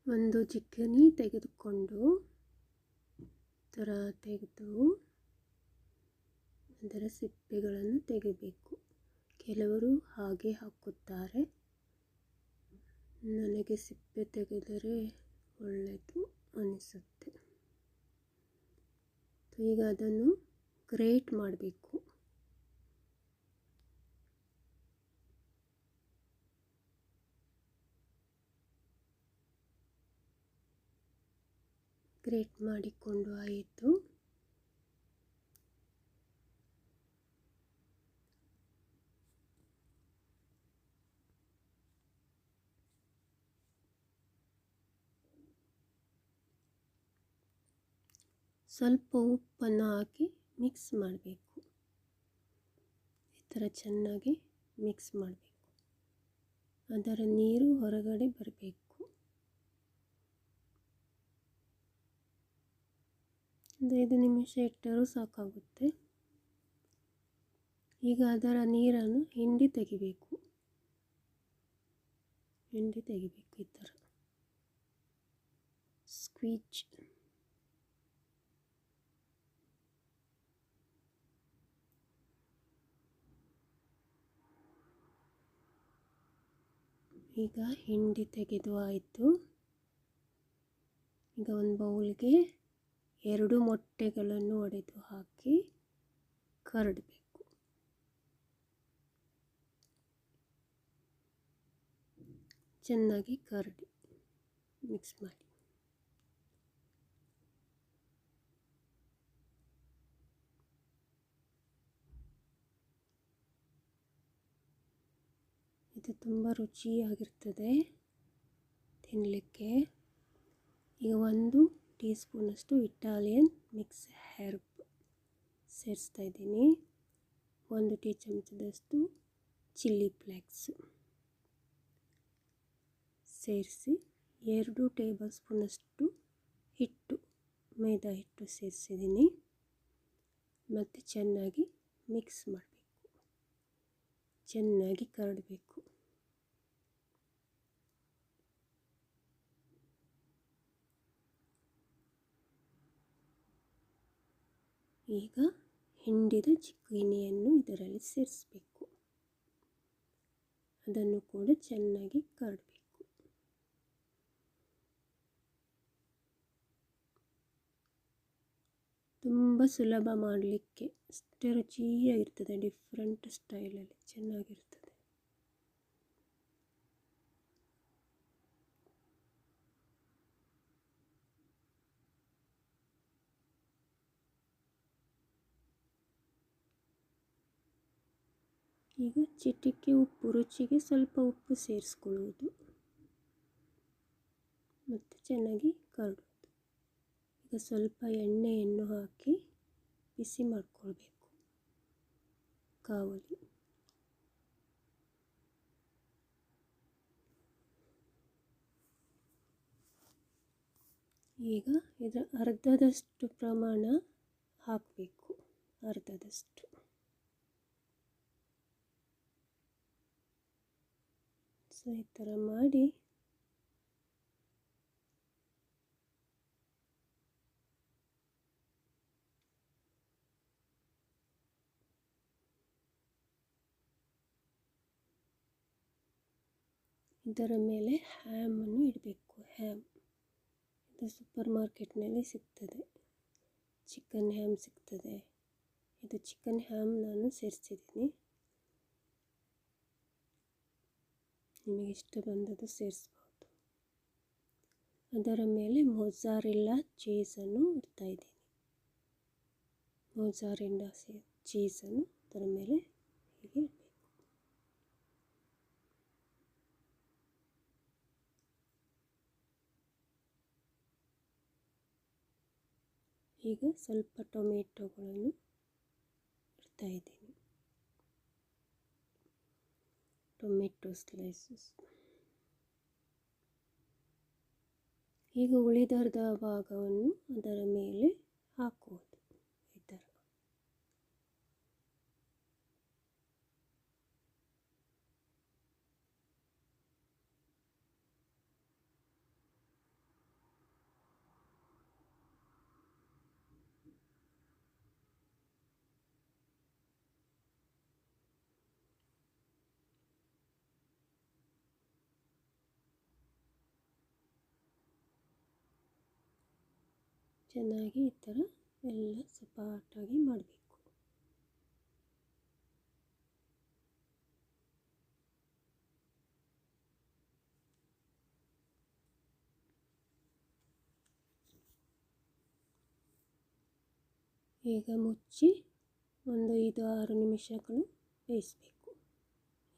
ಒಂದು ಚಿಕನಿ ತೆಗೆದುಕೊಂಡು ಥರ ತೆಗೆದು ಅದರ ಸಿಪ್ಪೆಗಳನ್ನು ತೆಗೆಯಬೇಕು. ಕೆಲವರು ಹಾಗೆ ಹಾಕುತ್ತಾರೆ. ನನಗೆ ಸಿಪ್ಪೆ ತೆಗೆದರೆ ಒಳ್ಳೆಯದು ಅನಿಸುತ್ತೆ. ಈಗ ಅದನ್ನು ಗ್ರೇಟ್ ಮಾಡಬೇಕು. ಗ್ರೇಟ್ ಮಾಡಿಕೊಂಡು ಆಯಿತು. ಸ್ವಲ್ಪ ಉಪ್ಪನ್ನು ಹಾಕಿ ಮಿಕ್ಸ್ ಮಾಡಬೇಕು. ಈ ಥರ ಚೆನ್ನಾಗಿ ಮಿಕ್ಸ್ ಮಾಡಬೇಕು. ಅದರ ನೀರು ಹೊರಗಡೆ ಬರಬೇಕು. 5 ನಿಮಿಷ ಇಟ್ಟರೂ ಸಾಕಾಗುತ್ತೆ. ಈಗ ಅದರ ನೀರನ್ನು ಹಿಂಡಿ ತೆಗಿಬೇಕು. ಈ ಥರ ಸ್ಕ್ವೀಜ್. ಈಗ ಹಿಂಡಿ ತೆಗೆದು ಆಯಿತು. ಈಗ ಒಂದು ಬೌಲ್ಗೆ 2 ಮೊಟ್ಟೆಗಳನ್ನು ಒಡೆದು ಹಾಕಿ ಕರಡಬೇಕು. ಚೆನ್ನಾಗಿ ಕರಡಿ ಮಿಕ್ಸ್ ಮಾಡಿ. ಇದು ತುಂಬ ರುಚಿಯಾಗಿರ್ತದೆ ತಿನ್ನಲಿಕ್ಕೆ. ಈಗ 1 ಟೀ ಸ್ಪೂನಷ್ಟು ಇಟಾಲಿಯನ್ ಮಿಕ್ಸ್ ಹರ್ಬ್ ಸೇರಿಸ್ತಾ ಇದ್ದೀನಿ. 1 ಟೀ ಚಮಚದಷ್ಟು ಚಿಲ್ಲಿ ಫ್ಲೇಕ್ಸ್ ಸೇರಿಸಿ 2 ಟೇಬಲ್ ಸ್ಪೂನಷ್ಟು ಮೈದಾ ಹಿಟ್ಟು ಸೇರಿಸಿದ್ದೀನಿ. ಮತ್ತು ಚೆನ್ನಾಗಿ ಮಿಕ್ಸ್ ಮಾಡಬೇಕು. ಚೆನ್ನಾಗಿ ಕರಡಬೇಕು. ಈಗ ಹಿಂಡಿದ ಚಿಕನಿಯನ್ನು ಇದರಲ್ಲಿ ಸೇರಿಸಬೇಕು. ಅದನ್ನು ಕೂಡ ಚೆನ್ನಾಗಿ ಕರಡಬೇಕು. ತುಂಬ ಸುಲಭ ಮಾಡಲಿಕ್ಕೆ, ಅಷ್ಟೇ ರುಚಿಯಾಗಿರ್ತದೆ. ಡಿಫ್ರೆಂಟ್ ಸ್ಟೈಲಲ್ಲಿ ಚೆನ್ನಾಗಿರ್ತದೆ. ಈಗ ಚಿಟಿಕೆ ಉಪ್ಪು, ರುಚಿಗೆ ಸ್ವಲ್ಪ ಉಪ್ಪು ಸೇರಿಸ್ಕೊಳ್ಳುವುದು ಮತ್ತು ಚೆನ್ನಾಗಿ ಕರಡುವುದು. ಈಗ ಸ್ವಲ್ಪ ಎಣ್ಣೆಯನ್ನು ಹಾಕಿ ಬಿಸಿ ಮಾಡಿಕೊಳ್ಬೇಕು ಕಾವಲಿ. ಈಗ ಇದರ ಅರ್ಧದಷ್ಟು ಪ್ರಮಾಣ ಹಾಕಬೇಕು. ಅರ್ಧದಷ್ಟು. ಸೊ ಈ ಥರ ಮಾಡಿ ಇದರ ಮೇಲೆ ಹ್ಯಾಮನ್ನು ಇಡಬೇಕು. ಹ್ಯಾಮ್ ಇದು ಸೂಪರ್ ಮಾರ್ಕೆಟ್ನಲ್ಲಿ ಸಿಗ್ತದೆ. ಚಿಕನ್ ಹ್ಯಾಮ್ ಸಿಗ್ತದೆ. ಇದು ಚಿಕನ್ ಹ್ಯಾಮ್ ನಾನು ಸೇರಿಸಿದ್ದೀನಿ. ನಿಮಗೆ ಇಷ್ಟ ಬಂದದ್ದು ಸೇರಿಸ್ಬೋದು. ಅದರ ಮೇಲೆ ಮೊಜ್ಜಾರೆಲ್ಲಾ ಚೀಸನ್ನು ಇಡ್ತಾ ಇದ್ದೀನಿ. ಮೊಜ್ಜಾರೆಲ್ಲಾ ಚೀಸನ್ನು ಅದರ ಮೇಲೆ ಹೀಗೆ ಇಡಬೇಕು. ಈಗ ಸ್ವಲ್ಪ ಟೊಮೆಟೊಗಳನ್ನು ಇಡ್ತಾ ಇದ್ದೀನಿ. Tomato slices. ಈಗ ಉಳಿದರ್ಧ ಭಾಗವನ್ನು ಅದರ ಮೇಲೆ ಹಾಕುವುದು. ಈ ಥರ ಚೆನ್ನಾಗಿ ಈ ಥರ ಎಲ್ಲ ಸಪಾಟಾಗಿ ಮಾಡಬೇಕು. ಈಗ ಮುಚ್ಚಿ ಒಂದು 5-6 ನಿಮಿಷಗಳು ಬೇಯಿಸಬೇಕು.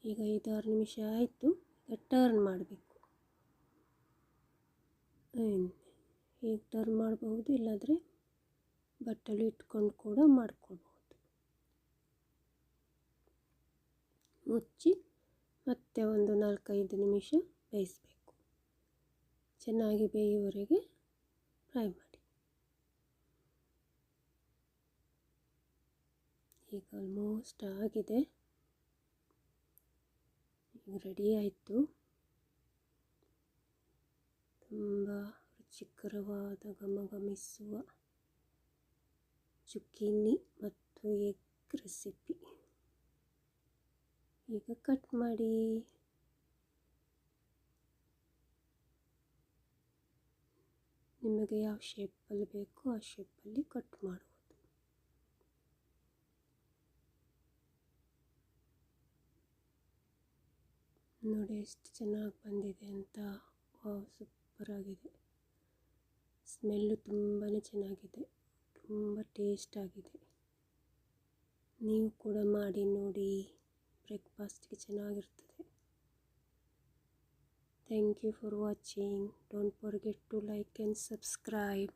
ಈಗ 5-6 ನಿಮಿಷ ಆಯಿತು. ಈಗ ಟರ್ನ್ ಮಾಡಬೇಕು. ಈಗ ಟರ್ನ್ ಮಾಡಬಹುದು, ಇಲ್ಲಾಂದರೆ ಬಟ್ಟಲು ಇಟ್ಕೊಂಡು ಕೂಡ ಮಾಡ್ಕೊಳ್ಬಹುದು. ಮುಚ್ಚಿ ಮತ್ತೆ ಒಂದು 4-5 ನಿಮಿಷ ಬೇಯಿಸಬೇಕು. ಚೆನ್ನಾಗಿ ಬೇಯುವವರೆಗೆ ಫ್ರೈ ಮಾಡಿ. ಈಗ ಆಲ್ಮೋಸ್ಟ್ ಆಗಿದೆ. ಈಗ ರೆಡಿ ಆಯಿತು. ತುಂಬ ರುಚಿಕರವಾದ ಘಮಘಮಿಸುವ ಚುಕ್ಕಿನಿ ಮತ್ತು ಎಗ್ ರೆಸಿಪಿ. ಈಗ ಕಟ್ ಮಾಡಿ. ನಿಮಗೆ ಯಾವ ಶೇಪಲ್ಲಿ ಬೇಕೋ ಆ ಶೇಪಲ್ಲಿ ಕಟ್ ಮಾಡುವುದು. ನೋಡಿ ಎಷ್ಟು ಚೆನ್ನಾಗಿ ಬಂದಿದೆ ಅಂತ. ವಾವ್, ಸೂಪರ್ ಆಗಿದೆ. ಸ್ಮೆಲ್ಲು ತುಂಬಾ ಚೆನ್ನಾಗಿದೆ, ತುಂಬ ಟೇಸ್ಟ್ ಆಗಿದೆ. ನೀವು ಕೂಡ ಮಾಡಿ ನೋಡಿ, ಬ್ರೇಕ್ಫಾಸ್ಟ್ಗೆ ಚೆನ್ನಾಗಿರ್ತದೆ. Thank you for watching. Don't forget to like and subscribe.